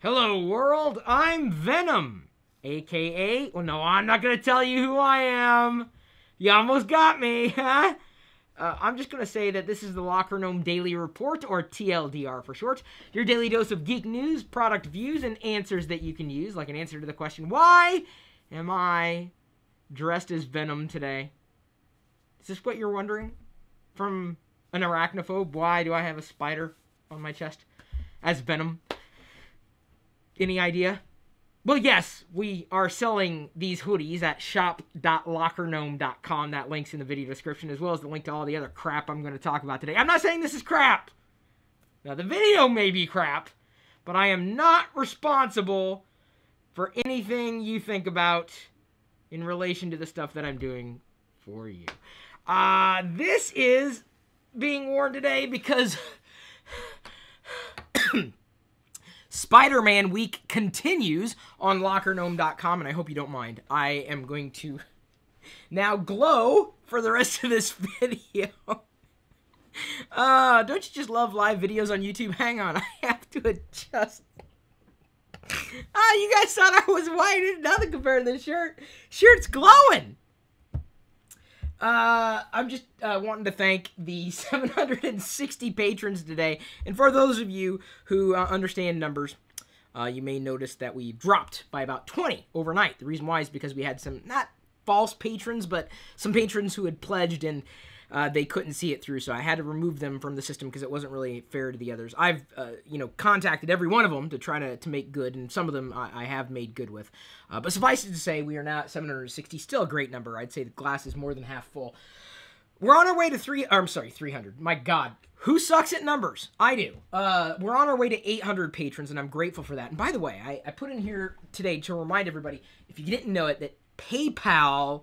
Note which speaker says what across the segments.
Speaker 1: Hello world, I'm Venom, aka, well no, I'm not gonna tell you who I am. You almost got me, huh? I'm just gonna say that this is the LockerGnome Daily Report, or TLDR for short. Your daily dose of geek news, product views, and answers that you can use, like an answer to the question, why am I dressed as Venom today? Is this what you're wondering? From an arachnophobe, why do I have a spider on my chest as Venom? Any idea? Well, yes, we are selling these hoodies at shop.lockergnome.com. That link's in the video description, as well as the link to all the other crap I'm going to talk about today. I'm not saying this is crap. Now, the video may be crap, but I am not responsible for anything you think about in relation to the stuff that I'm doing for you. This is being worn today because Spider-Man week continues on LockerGnome.com, and I hope you don't mind. I am going to now glow for the rest of this video. Don't you just love live videos on YouTube? Hang on, I have to adjust. You guys thought I was white. It's nothing compared to this shirt. Shirt's glowing. I'm just wanting to thank the 760 patrons today. And for those of you who understand numbers, you may notice that we dropped by about 20 overnight. The reason why is because we had some, not false patrons, but some patrons who had pledged and they couldn't see it through. So I had to remove them from the system because it wasn't really fair to the others. I've, contacted every one of them to try to make good, and some of them I have made good with. But suffice it to say, we are now at 760, still a great number. I'd say the glass is more than half full. We're on our way to 300. My God, who sucks at numbers? I do. We're on our way to 800 patrons, and I'm grateful for that. And by the way, I put in here today to remind everybody, if you didn't know it, that PayPal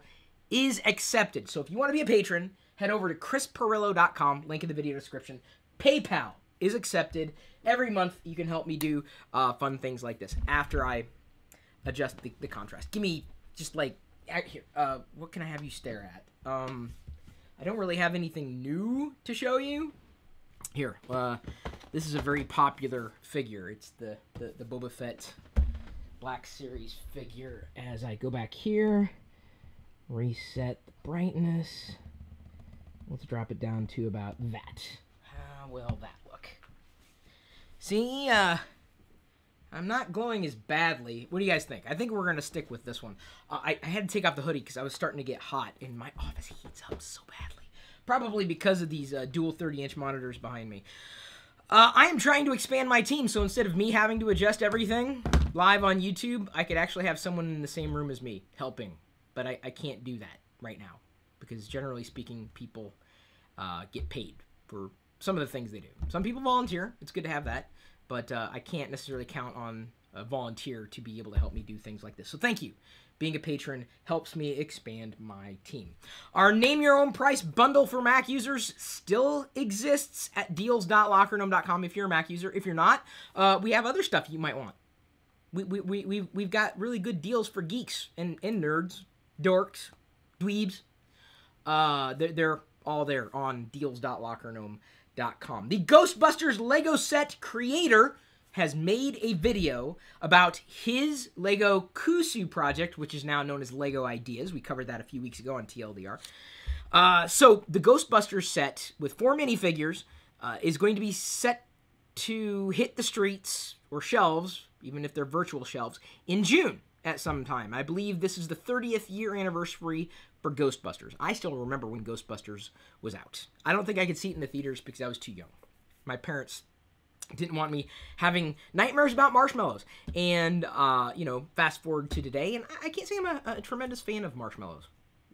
Speaker 1: is accepted. So if you want to be a patron, head over to chrispirillo.com, link in the video description. PayPal is accepted. Every month you can help me do fun things like this after I adjust the contrast. Give me just like, here, what can I have you stare at? I don't really have anything new to show you. Here, this is a very popular figure. It's the Boba Fett Black Series figure. As I go back here, reset the brightness. Let's drop it down to about that. How will that look? See, I'm not glowing as badly. What do you guys think? I think we're going to stick with this one. I had to take off the hoodie because I was starting to get hot, and my office heats up so badly. Probably because of these dual 30-inch monitors behind me. I am trying to expand my team, so instead of me having to adjust everything live on YouTube, I could actually have someone in the same room as me helping. But I can't do that right now, because generally speaking, people get paid for some of the things they do. Some people volunteer. It's good to have that. But I can't necessarily count on a volunteer to be able to help me do things like this. So thank you. Being a patron helps me expand my team. Our Name Your Own Price bundle for Mac users still exists at deals.lockergnome.com if you're a Mac user. If you're not, we have other stuff you might want. We've got really good deals for geeks and nerds, dorks, dweebs. They're all there on deals.lockergnome.com. The Ghostbusters Lego set creator has made a video about his Lego Kusu project, which is now known as Lego Ideas. We covered that a few weeks ago on TLDR. So the Ghostbusters set with 4 minifigures is going to be set to hit the streets or shelves, even if they're virtual shelves, in June at some time. I believe this is the 30th year anniversary for Ghostbusters. I still remember when Ghostbusters was out. I don't think I could see it in the theaters because I was too young. My parents didn't want me having nightmares about marshmallows. And, fast forward to today, and I can't say I'm a tremendous fan of marshmallows.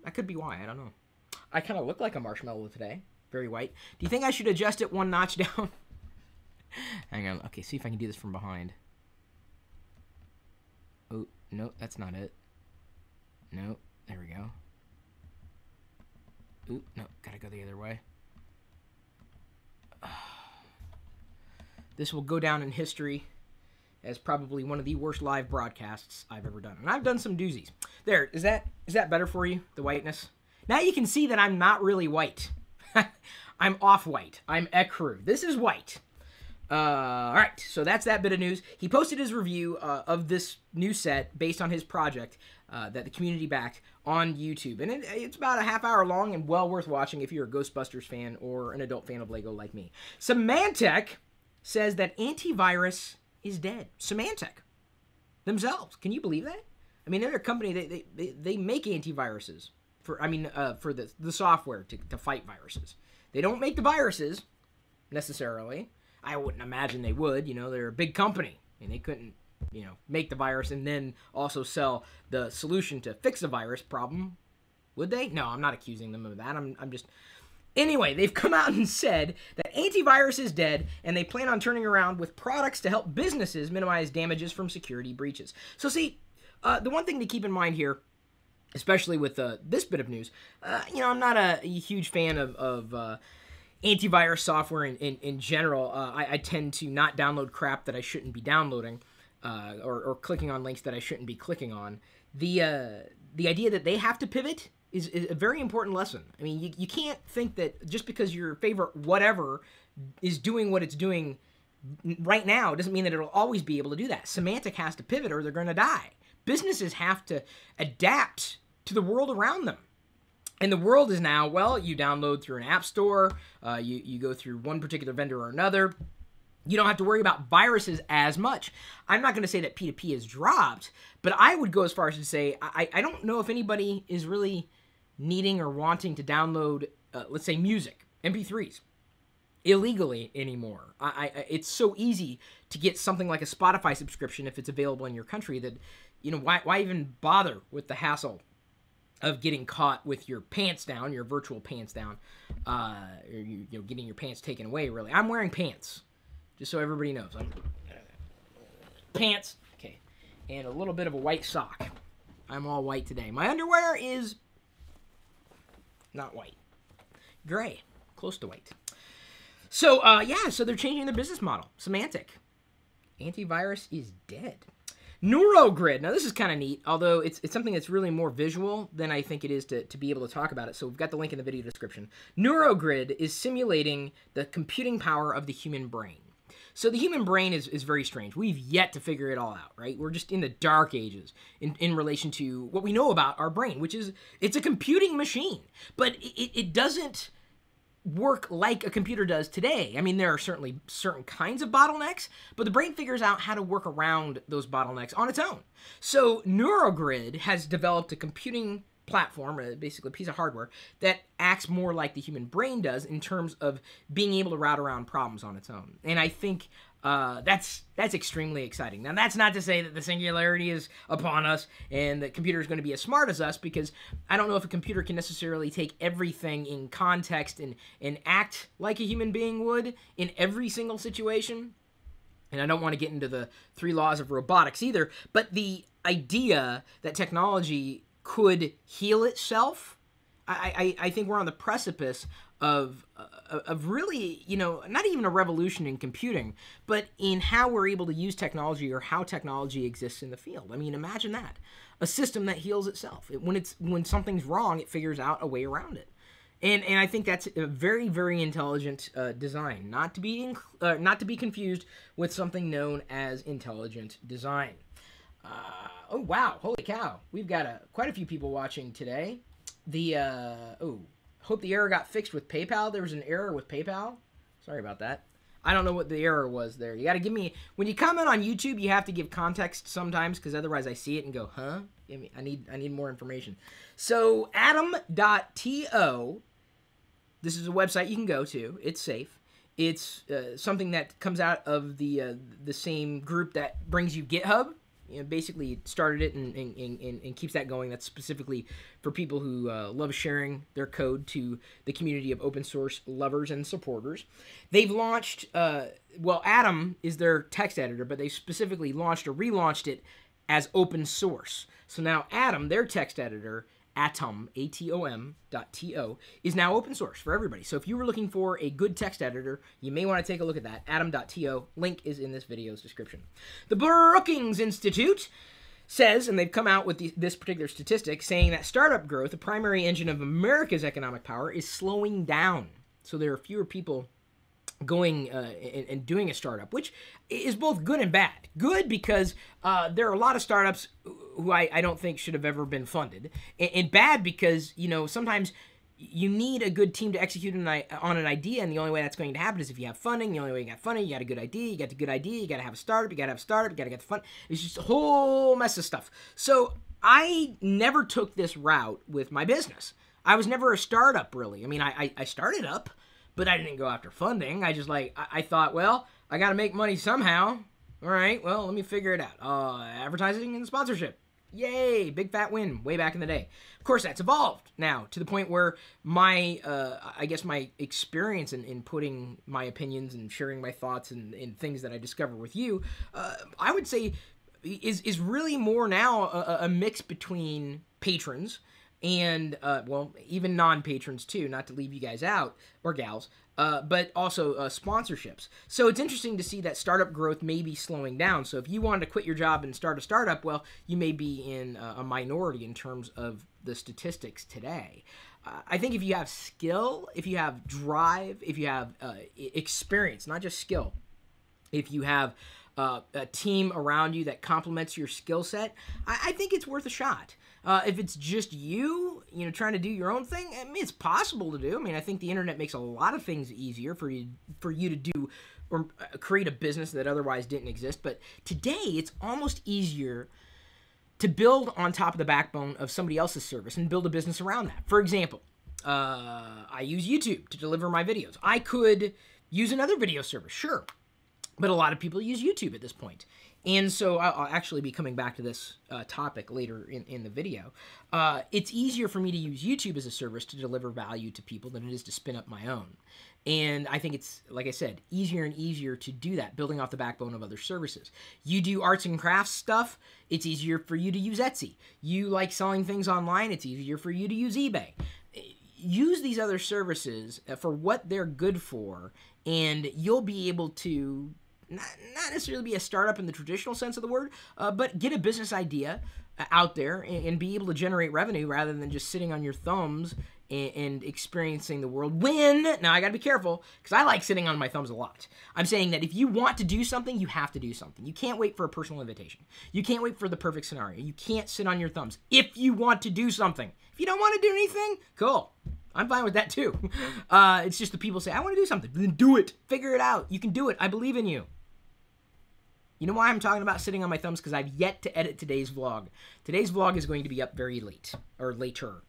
Speaker 1: That could be why, I don't know. I kind of look like a marshmallow today. Very white. Do you think I should adjust it one notch down? Hang on. Okay, see if I can do this from behind. Oh, no, that's not it. No, there we go. Ooh, no, gotta go the other way. This will go down in history as probably one of the worst live broadcasts I've ever done. And I've done some doozies. There, is that better for you, the whiteness? Now you can see that I'm not really white. I'm off-white. I'm ecru. This is white. All right, so that's that bit of news. He posted his review of this new set based on his project that the community backed on YouTube. And it's about a half hour long and well worth watching if you're a Ghostbusters fan or an adult fan of Lego like me. Symantec says that antivirus is dead. Symantec themselves. Can you believe that? I mean, they're a company, they make antiviruses for the software to fight viruses. They don't make the viruses necessarily. I wouldn't imagine they would. You know, they're a big company, and they couldn't, you know, make the virus and then also sell the solution to fix the virus problem, would they? No, I'm not accusing them of that. I'm just... Anyway, they've come out and said that antivirus is dead, and they plan on turning around with products to help businesses minimize damages from security breaches. So see, the one thing to keep in mind here, especially with this bit of news, you know, I'm not a huge fan of antivirus software in general. I tend to not download crap that I shouldn't be downloading, or clicking on links that I shouldn't be clicking on. The idea that they have to pivot is a very important lesson. I mean, you can't think that just because your favorite whatever is doing what it's doing right now doesn't mean that it'll always be able to do that. Symantec has to pivot or they're going to die. Businesses have to adapt to the world around them. And the world is now, well, you download through an app store, you go through one particular vendor or another. You don't have to worry about viruses as much. I'm not going to say that P2P has dropped, but I would go as far as to say I don't know if anybody is really needing or wanting to download, let's say, music, MP3s, illegally anymore. It's so easy to get something like a Spotify subscription if it's available in your country that, you know, why even bother with the hassle of getting caught with your pants down, your virtual pants down, or you know, getting your pants taken away, really. I'm wearing pants, just so everybody knows. Pants, okay, and a little bit of a white sock. I'm all white today. My underwear is not white. Gray, close to white. So, yeah, so they're changing their business model. Symantec. Antivirus is dead. Neurogrid. Now, this is kind of neat, although it's something that's really more visual than I think it is to be able to talk about it. So we've got the link in the video description. Neurogrid is simulating the computing power of the human brain. So the human brain is very strange. We've yet to figure it all out, right? We're just in the dark ages in relation to what we know about our brain, which is it's a computing machine. But it doesn't work like a computer does today. I mean, there are certainly certain kinds of bottlenecks, but the brain figures out how to work around those bottlenecks on its own. So Neurogrid has developed a computing platform, basically a piece of hardware, that acts more like the human brain does in terms of being able to route around problems on its own. And I think that's extremely exciting. Now, that's not to say that the singularity is upon us and that computer is going to be as smart as us, because I don't know if a computer can necessarily take everything in context and act like a human being would in every single situation. And I don't want to get into the 3 laws of robotics either, but the idea that technology could heal itself, I think we're on the precipice of really, you know, not even a revolution in computing, but in how we're able to use technology or how technology exists in the field. I mean, imagine that. A system that heals itself. When something's wrong, it figures out a way around it. And I think that's a very, very intelligent design, not to be confused with something known as intelligent design. Oh, wow. Holy cow. We've got quite a few people watching today. Hope the error got fixed with PayPal. There was an error with PayPal. Sorry about that. I don't know what the error was there. You got to give me... When you comment on YouTube, you have to give context sometimes, because otherwise I see it and go, huh? I need more information. So, atom.to. This is a website you can go to. It's safe. It's something that comes out of the same group that brings you GitHub. You know, basically started it and keeps that going. That's specifically for people who love sharing their code to the community of open source lovers and supporters. They've launched, well, Atom is their text editor, but they specifically launched or relaunched it as open source. So now Atom, their text editor, Atom, atom.to, is now open source for everybody. So if you were looking for a good text editor, you may want to take a look at that. Atom.to, link is in this video's description. The Brookings Institute says, and they've come out with this particular statistic, saying that startup growth, the primary engine of America's economic power, is slowing down. So there are fewer people going and doing a startup, which is both good and bad. Good because there are a lot of startups who I don't think should have ever been funded, and bad because, you know, sometimes you need a good team to execute on an idea, and the only way that's going to happen is if you have funding. The only way you got funding, you got a good idea, you got the good idea, you got to have a startup, you got to get the fund. It's just a whole mess of stuff. So I never took this route with my business. I was never a startup, really. I mean, I started up, but I didn't go after funding. I just I thought, well, I got to make money somehow. All right, well, let me figure it out. Advertising and sponsorship. Yay, big fat win way back in the day. Of course, that's evolved now to the point where my, I guess my experience in putting my opinions and sharing my thoughts and things that I discover with you, I would say is really more now a mix between patrons and, well, even non-patrons too, not to leave you guys out, or gals, but also sponsorships. So it's interesting to see that startup growth may be slowing down. So if you wanted to quit your job and start a startup, well, you may be in a minority in terms of the statistics today. I think if you have skill, if you have drive, if you have experience, not just skill, if you have a team around you that complements your skill set, I think it's worth a shot. If it's just you know, trying to do your own thing, I mean, it's possible to do. I mean, I think the internet makes a lot of things easier for you to do or create a business that otherwise didn't exist. But today, it's almost easier to build on top of the backbone of somebody else's service and build a business around that. For example, I use YouTube to deliver my videos. I could use another video service, sure, but a lot of people use YouTube at this point. And so I'll actually be coming back to this topic later in the video. It's easier for me to use YouTube as a service to deliver value to people than it is to spin up my own. And I think it's, like I said, easier and easier to do that, building off the backbone of other services. You do arts and crafts stuff, it's easier for you to use Etsy. You like selling things online, it's easier for you to use eBay. Use these other services for what they're good for, and you'll be able to not necessarily be a startup in the traditional sense of the word, but get a business idea out there and be able to generate revenue rather than just sitting on your thumbs and experiencing the world. Now I gotta be careful, because I like sitting on my thumbs a lot. I'm saying that if you want to do something, you have to do something. You can't wait for a personal invitation. You can't wait for the perfect scenario. You can't sit on your thumbs if you want to do something. If you don't want to do anything, cool. I'm fine with that too. It's just the people say, I want to do something. Then do it. Figure it out. You can do it. I believe in you. You know why I'm talking about sitting on my thumbs? Because I've yet to edit today's vlog. Today's vlog is going to be up very late, or later.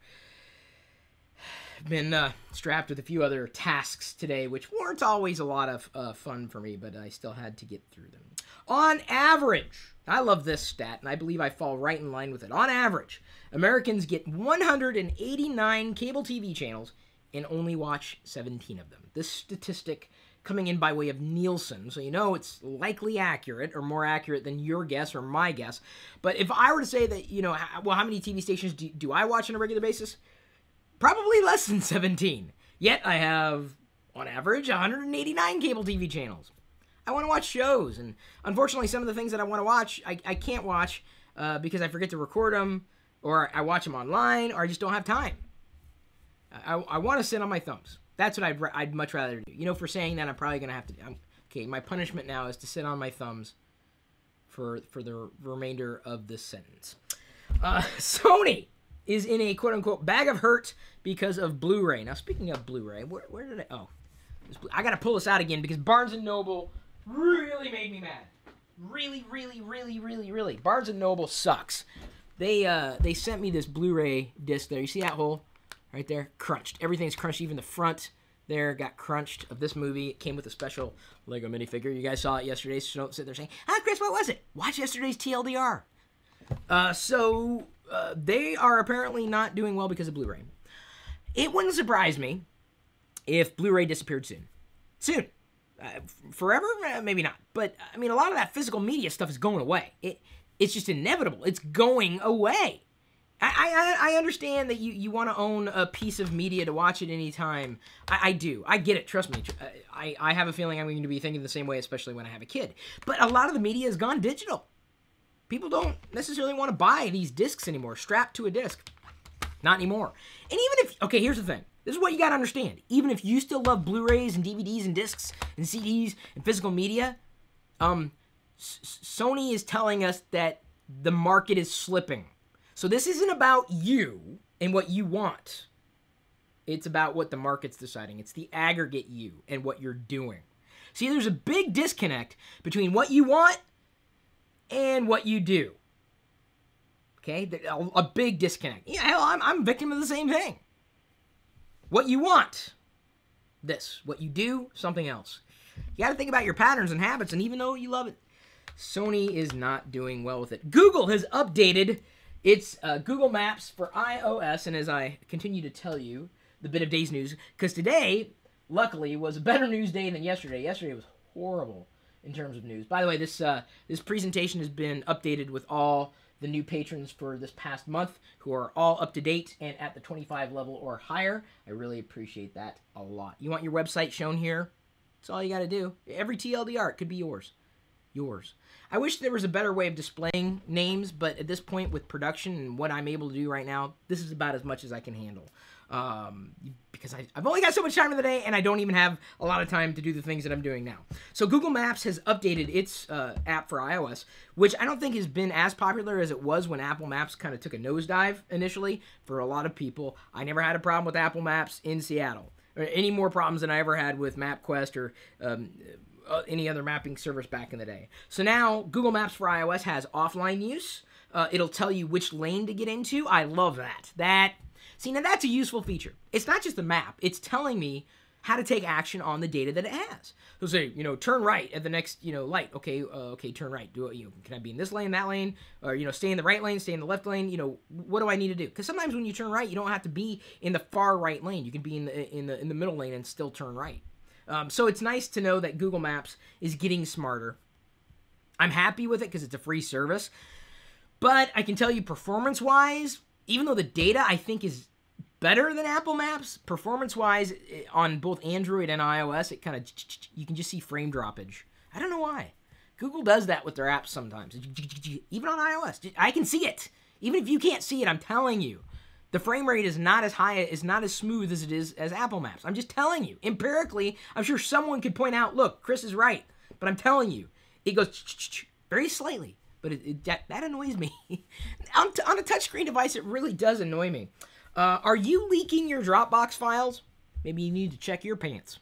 Speaker 1: I've been strapped with a few other tasks today, which weren't always a lot of fun for me, but I still had to get through them. On average, I love this stat, and I believe I fall right in line with it. On average, Americans get 189 cable TV channels and only watch 17 of them. This statistic coming in by way of Nielsen, so you know it's likely accurate, or more accurate than your guess or my guess. But if I were to say that, you know, well, how many TV stations do I watch on a regular basis? Probably less than 17. Yet I have, on average, 189 cable TV channels. I want to watch shows, and unfortunately some of the things that I want to watch, I can't watch because I forget to record them, or I watch them online, or I just don't have time. I want to sit on my thumbs. That's what I'd much rather do. You know, for saying that, I'm probably going to have to... okay, my punishment now is to sit on my thumbs for the remainder of this sentence. Sony is in a quote-unquote bag of hurt because of Blu-ray. Now, speaking of Blu-ray, where did I... Oh, I got to pull this out again because Barnes & Noble really made me mad. Really. Barnes & Noble sucks. They sent me this Blu-ray disc there. You see that hole? Right there, crunched. Everything's crunched, even the front there got crunched of this movie. It came with a special Lego minifigure. You guys saw it yesterday, so don't sit there saying, Chris, what was it? Watch yesterday's TLDR. So they are apparently not doing well because of Blu-ray. It wouldn't surprise me if Blu-ray disappeared soon. Forever? Maybe not. But, I mean, a lot of that physical media stuff is going away. It's just inevitable. It's going away. I understand that you want to own a piece of media to watch it anytime. I do. I get it. Trust me. I have a feeling I'm going to be thinking the same way, especially when I have a kid. But a lot of the media has gone digital. People don't necessarily want to buy these discs anymore, strapped to a disc. Not anymore. And even if... Okay, here's the thing. This is what you got to understand. Even if you still love Blu-rays and DVDs and discs and CDs and physical media, Sony is telling us that the market is slipping. So this isn't about you and what you want. It's about what the market's deciding. It's the aggregate you and what you're doing. See, there's a big disconnect between what you want and what you do. Okay? A big disconnect. Yeah, hell, I'm a victim of the same thing. What you want, this. What you do, something else. You got to think about your patterns and habits, and even though you love it, Sony is not doing well with it. Google has updated its Google Maps for iOS, and as I continue to tell you the bit of day's news, because today, luckily, was a better news day than yesterday. Yesterday was horrible in terms of news. By the way, this presentation has been updated with all the new patrons for this past month who are all up to date and at the 25 level or higher. I really appreciate that a lot. You want your website shown here? That's all you got to do. Every TLDR, it could be yours. Yours. I wish there was a better way of displaying names, but at this point with production and what I'm able to do right now, this is about as much as I can handle. Because I've only got so much time in the day, and I don't even have a lot of time to do the things that I'm doing now. So Google Maps has updated its app for iOS, which I don't think has been as popular as it was when Apple Maps kind of took a nosedive initially for a lot of people. I never had a problem with Apple Maps in Seattle, or any more problems than I ever had with MapQuest or any other mapping service back in the day. So now Google Maps for iOS has offline use. It'll tell you which lane to get into. I love that. See, now that's a useful feature. It's not just a map. It's telling me how to take action on the data that it has. So say, turn right at the next, light. Okay, turn right. Can I be in this lane, that lane? Or, stay in the right lane, stay in the left lane? What do I need to do? Because sometimes when you turn right, you don't have to be in the far right lane. You can be in the middle lane and still turn right. So it's nice to know that Google Maps is getting smarter. I'm happy with it because it's a free service. But I can tell you performance-wise, even though the data I think is better than Apple Maps, performance-wise on both Android and iOS, it kind of, you can just see frame droppage. I don't know why. Google does that with their apps sometimes. Even on iOS, I can see it. Even if you can't see it, I'm telling you. The frame rate is not as high, is not as smooth as it is as Apple Maps. I'm just telling you. Empirically, I'm sure someone could point out, look, Chris is right. But I'm telling you, it goes very slightly. But that annoys me. On a touchscreen device, it really does annoy me. Are you leaking your Dropbox files? Maybe you need to check your pants.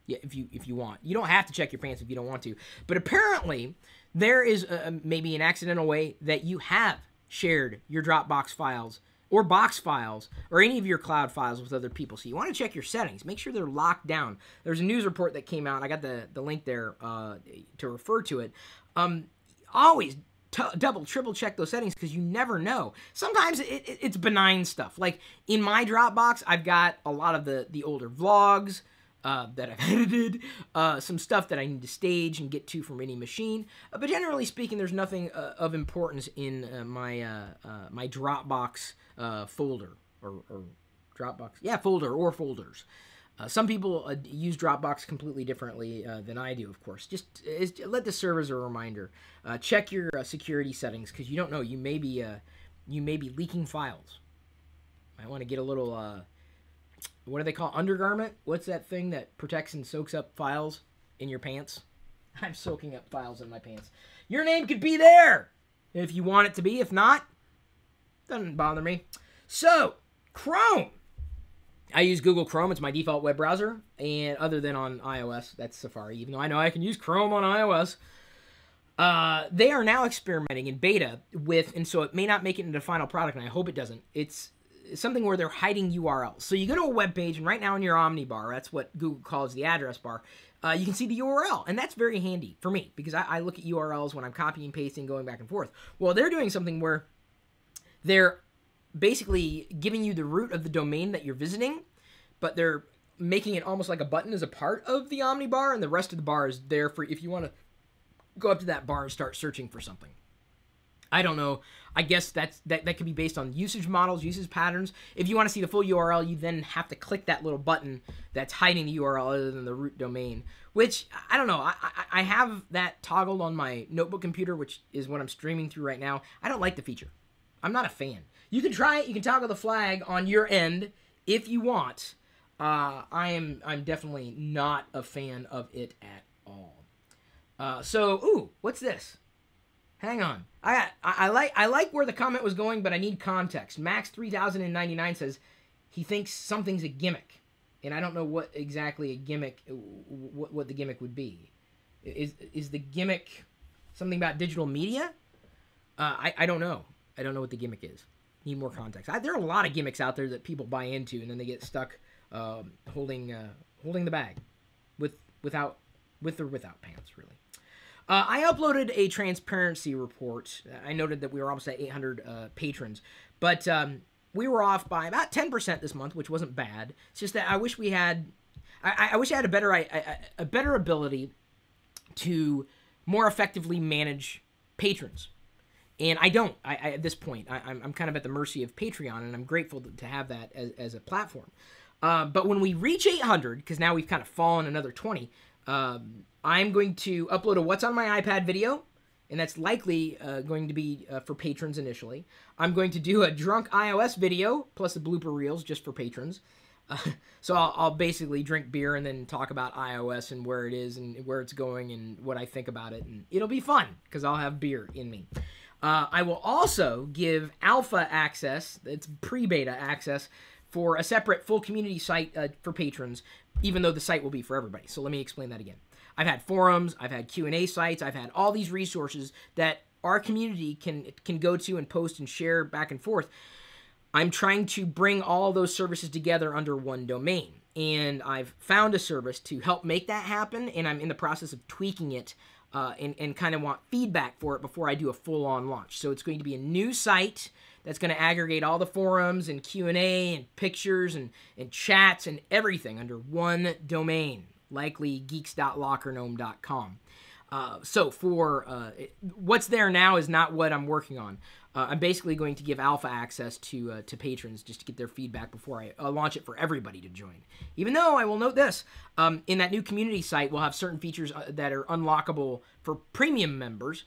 Speaker 1: Yeah, if you want. You don't have to check your pants if you don't want to. But apparently, there is maybe an accidental way that you have shared your Dropbox files or box files or any of your cloud files with other people. So you want to check your settings. Make sure they're locked down. There's a news report that came out. I got the link there to refer to it. Always double, triple check those settings because you never know. Sometimes it's benign stuff. Like in my Dropbox, I've got a lot of the older vlogs that I've edited, some stuff that I need to stage and get to from any machine. But generally speaking, there's nothing of importance in my Dropbox folder or Dropbox. Yeah, folder or folders. Some people use Dropbox completely differently than I do, of course. Just let this serve as a reminder. Check your security settings because you don't know. You may be leaking files. I want to get a little, what do they call undergarment? What's that thing that protects and soaks up files in your pants? I'm soaking up files in my pants. Your name could be there if you want it to be. If not, doesn't bother me. So, Chrome. I use Google Chrome. It's my default web browser. And other than on iOS, that's Safari. Even though I know I can use Chrome on iOS. They are now experimenting in beta with, and so it may not make it into the final product, and I hope it doesn't. It's something where they're hiding URLs. So you go to a web page, and right now in your Omnibar, that's what Google calls the address bar, you can see the URL. And that's very handy for me because I look at URLs when I'm copying, pasting, going back and forth. Well, they're doing something where they're basically giving you the root of the domain that you're visiting, but they're making it almost like a button as a part of the Omnibar, and the rest of the bar is there for if you want to go up to that bar and start searching for something. I don't know. I guess that could be based on usage models, usage patterns. If you want to see the full URL, you then have to click that little button that's hiding the URL other than the root domain, which, I don't know. I have that toggled on my notebook computer, which is what I'm streaming through right now. I don't like the feature. I'm not a fan. You can try it. You can toggle the flag on your end if you want. I'm definitely not a fan of it at all. Ooh, what's this? Hang on. I like where the comment was going, but I need context. Max 3099 says he thinks something's a gimmick, and I don't know what exactly a gimmick, what the gimmick would be. Is the gimmick something about digital media? I don't know. I don't know what the gimmick is. Need more context. There are a lot of gimmicks out there that people buy into, and then they get stuck holding the bag with or without pants, really. I uploaded a transparency report. I noted that we were almost at 800 patrons, but we were off by about 10% this month, which wasn't bad. It's just that I wish we had, I wish I had a better ability to more effectively manage patrons. And I don't. At this point, I'm kind of at the mercy of Patreon, and I'm grateful to have that as a platform. But when we reach 800, because now we've kind of fallen another 20, I'm going to upload a What's on My iPad video, and that's likely going to be for patrons initially. I'm going to do a drunk iOS video, plus the blooper reels just for patrons. So I'll basically drink beer and then talk about iOS and where it is and where it's going and what I think about it. And it'll be fun, because I'll have beer in me. I will also give alpha access, it's pre-beta access, for a separate full community site for patrons, even though the site will be for everybody. So let me explain that again. I've had forums, I've had Q&A sites, I've had all these resources that our community can go to and post and share back and forth. I'm trying to bring all those services together under one domain, and I've found a service to help make that happen, and I'm in the process of tweaking it and kind of want feedback for it before I do a full-on launch. So it's going to be a new site that's going to aggregate all the forums and Q&A and pictures and chats and everything under one domain, likely geeks.lockergnome.com. So for what's there now is not what I'm working on. I'm basically going to give alpha access to patrons just to get their feedback before I launch it for everybody to join. Even though I will note this, in that new community site, we'll have certain features that are unlockable for premium members.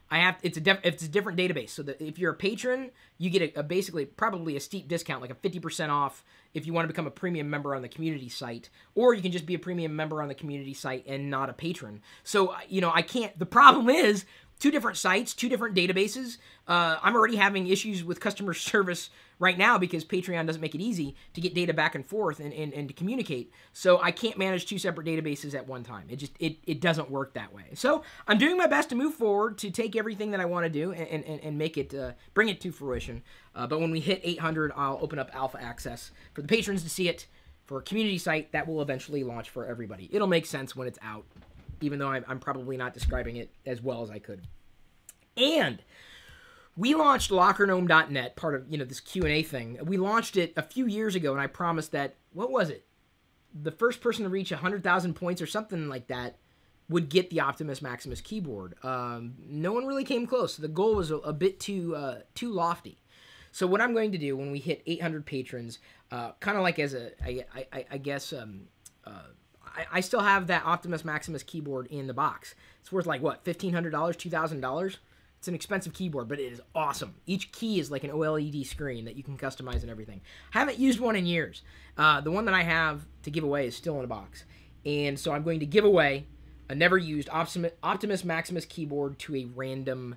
Speaker 1: It's a different database, so that if you're a patron, you get basically probably a steep discount, like a 50% off if you want to become a premium member on the community site, or you can just be a premium member on the community site and not a patron. So, I can't, the problem is, two different sites, two different databases. I'm already having issues with customer service right now because Patreon doesn't make it easy to get data back and forth and to communicate. So I can't manage two separate databases at one time. It doesn't work that way. So I'm doing my best to move forward, to take everything that I want to do and make it, bring it to fruition. But when we hit 800, I'll open up alpha access for the patrons to see it. For a community site, that will eventually launch for everybody. It'll make sense when it's out, even though I'm probably not describing it as well as I could. And we launched LockerGnome.net, part of this Q&A thing. We launched it a few years ago, and I promised that, what was it? The first person to reach 100,000 points or something like that would get the Optimus Maximus keyboard. No one really came close. The goal was a bit too lofty. So what I'm going to do when we hit 800 patrons, kind of like as I guess... I still have that Optimus Maximus keyboard in the box. It's worth like, what, $1,500, $2,000? It's an expensive keyboard, but it is awesome. Each key is like an OLED screen that you can customize and everything. I haven't used one in years. The one that I have to give away is still in a box. And so I'm going to give away a never-used Optimus Maximus keyboard to a random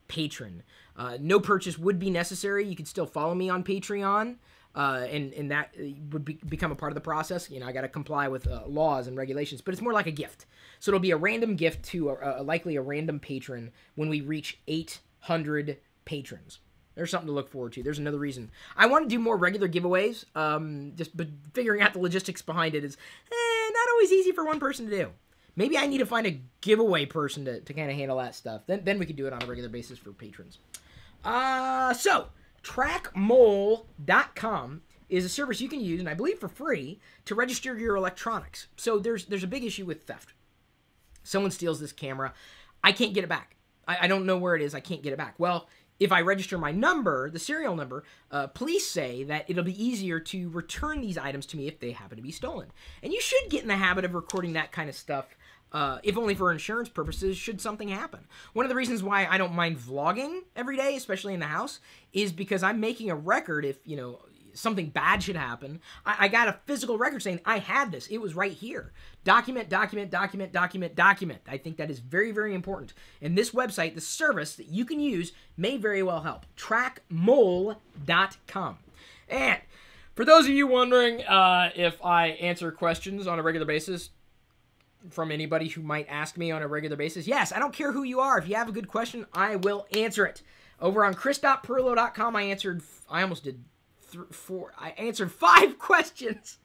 Speaker 1: patron. No purchase would be necessary. You could still follow me on Patreon. And that would become a part of the process. I got to comply with laws and regulations, but it's more like a gift. So it'll be a random gift to likely a random patron when we reach 800 patrons. There's something to look forward to. There's another reason. I want to do more regular giveaways, but figuring out the logistics behind it is not always easy for one person to do. Maybe I need to find a giveaway person to kind of handle that stuff. Then we can do it on a regular basis for patrons. Trackmole.com is a service you can use, and I believe for free, to register your electronics. So there's a big issue with theft. Someone steals this camera. I can't get it back. I don't know where it is. I can't get it back. Well, if I register my number, the serial number, police say that it'll be easier to return these items to me if they happen to be stolen. And you should get in the habit of recording that kind of stuff, if only for insurance purposes, should something happen. One of the reasons why I don't mind vlogging every day, especially in the house, is because I'm making a record if, something bad should happen, I got a physical record saying I had this. It was right here. Document, document, document, document, document. I think that is very, very important. And this website, the service that you can use, may very well help. Trackmole.com. And for those of you wondering if I answer questions on a regular basis from anybody who might ask me on a regular basis, yes, I don't care who you are. If you have a good question, I will answer it. Over on chris.pirillo.com, I answered 5 questions.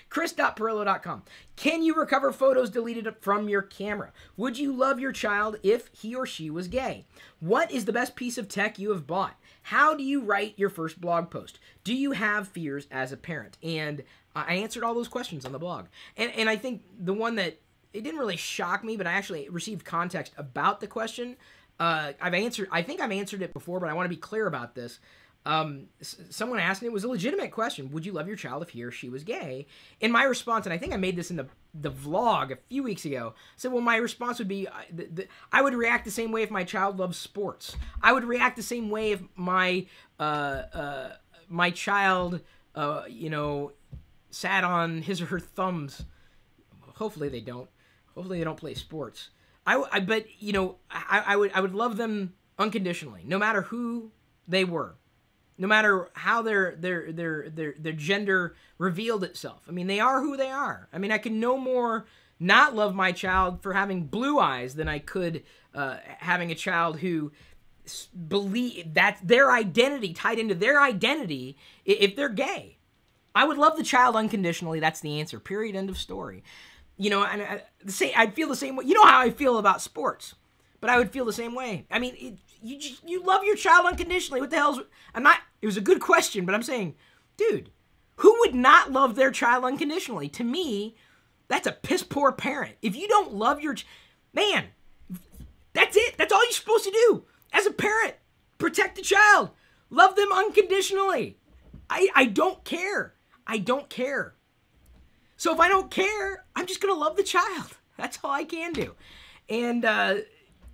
Speaker 1: Chris.Pirillo.com. Can you recover photos deleted from your camera? Would you love your child if he or she was gay? What is the best piece of tech you have bought? How do you write your first blog post? Do you have fears as a parent? And I answered all those questions on the blog. And I think the one that, it didn't really shock me, but I actually received context about the question. I think I've answered it before, but I want to be clear about this. Someone asked me, it was a legitimate question, would you love your child if he or she was gay? And my response, and I think I made this in the vlog a few weeks ago, said, well, my response would be, I would react the same way if my child loves sports. I would react the same way if my child, sat on his or her thumbs. Hopefully they don't. Hopefully they don't play sports. But I would love them unconditionally, no matter who they were. No matter how their gender revealed itself. I mean, they are who they are. I mean, I can no more not love my child for having blue eyes than I could having a child who believe that's their identity, tied into their identity, if they're gay. I would love the child unconditionally. That's the answer. Period. End of story. And I'd feel the same way. You know how I feel about sports, but I would feel the same way. I mean, you love your child unconditionally. What the hell's... It was a good question, but I'm saying, dude, who would not love their child unconditionally? To me, that's a piss poor parent. If you don't love your... Man, that's it. That's all you're supposed to do. As a parent, protect the child. Love them unconditionally. I don't care. I don't care. So if I don't care, I'm just going to love the child. That's all I can do. And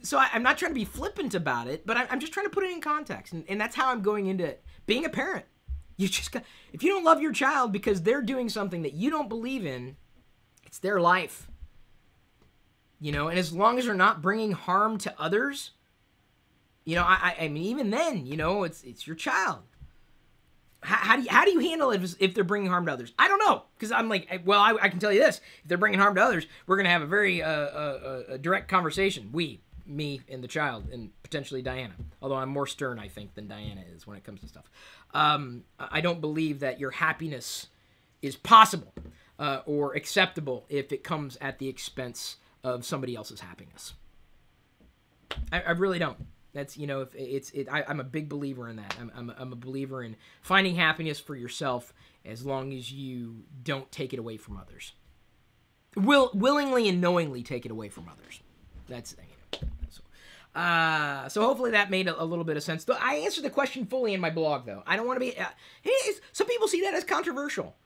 Speaker 1: so I'm not trying to be flippant about it, but I'm just trying to put it in context. And that's how I'm going into being a parent. If you don't love your child because they're doing something that you don't believe in, it's their life. And as long as they're not bringing harm to others, I mean, even then, it's your child. How do you handle it if they're bringing harm to others? I don't know, because I'm like, well, I can tell you this. If they're bringing harm to others, we're going to have a very direct conversation. Me, and the child, and potentially Diana. Although I'm more stern, I think, than Diana is when it comes to stuff. I don't believe that your happiness is possible or acceptable if it comes at the expense of somebody else's happiness. I really don't. That's, I'm a big believer in that. I'm a believer in finding happiness for yourself as long as you don't take it away from others. Willingly and knowingly take it away from others. That's the thing. So hopefully that made a little bit of sense. I answered the question fully in my blog, though. I don't want to be... some people see that as controversial.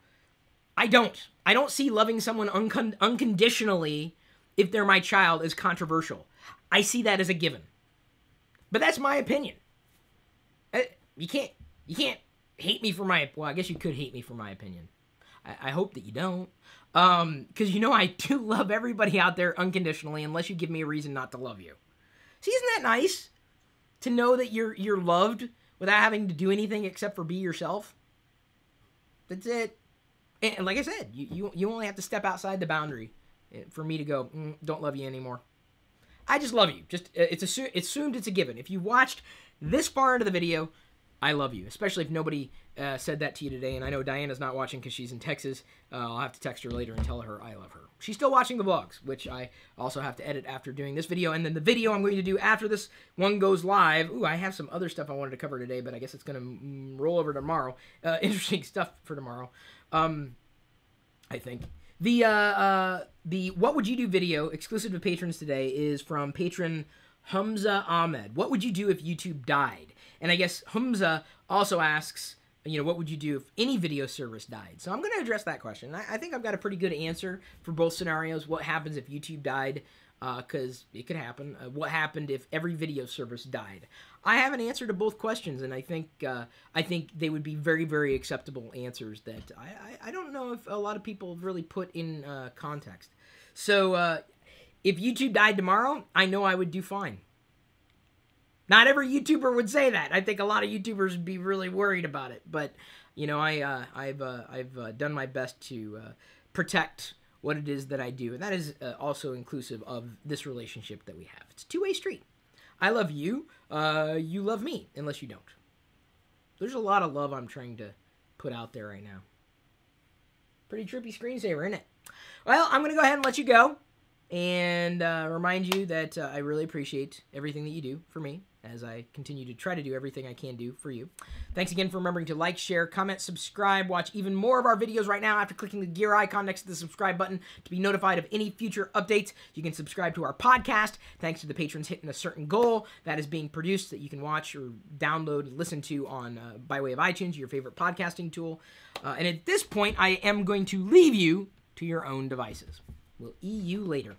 Speaker 1: I don't. I don't see loving someone unconditionally if they're my child as controversial. I see that as a given. But that's my opinion. You can't hate me for my... Well, I guess you could hate me for my opinion. I hope that you don't. Because I do love everybody out there unconditionally unless you give me a reason not to love you. See, isn't that nice? To know that you're loved without having to do anything except for be yourself? That's it. And like I said, you only have to step outside the boundary for me to go, don't love you anymore. I just love you. Just it's assumed it's a given. If you watched this far into the video, I love you. Especially if nobody said that to you today. And I know Diana's not watching because she's in Texas. I'll have to text her later and tell her I love her. She's still watching the vlogs, which I also have to edit after doing this video. And then the video I'm going to do after this one goes live. Ooh, I have some other stuff I wanted to cover today, but I guess it's going to roll over tomorrow. Interesting stuff for tomorrow. I think. The What Would You Do video, exclusive to patrons today, is from patron Humza Ahmed. What would you do if YouTube died? And I guess Humza also asks, what would you do if any video service died? So I'm going to address that question. I think I've got a pretty good answer for both scenarios. What happens if YouTube died? Because it could happen. What happened if every video service died? I have an answer to both questions, and I think they would be very, very acceptable answers that I don't know if a lot of people have really put in context. So if YouTube died tomorrow, I know I would do fine. Not every YouTuber would say that. I think a lot of YouTubers would be really worried about it, but you know, I've done my best to protect what it is that I do, and that is also inclusive of this relationship that we have. It's a two-way street. I love you, you love me, unless you don't. There's a lot of love I'm trying to put out there right now. Pretty trippy screensaver, isn't it? Well, I'm going to go ahead and let you go, and remind you that I really appreciate everything that you do for me, as I continue to try to do everything I can do for you. Thanks again for remembering to like, share, comment, subscribe, watch even more of our videos right now after clicking the gear icon next to the subscribe button to be notified of any future updates. You can subscribe to our podcast thanks to the patrons hitting a certain goal that is being produced that you can watch or download and listen to on by way of iTunes, your favorite podcasting tool. And at this point, I am going to leave you to your own devices. We'll see you later.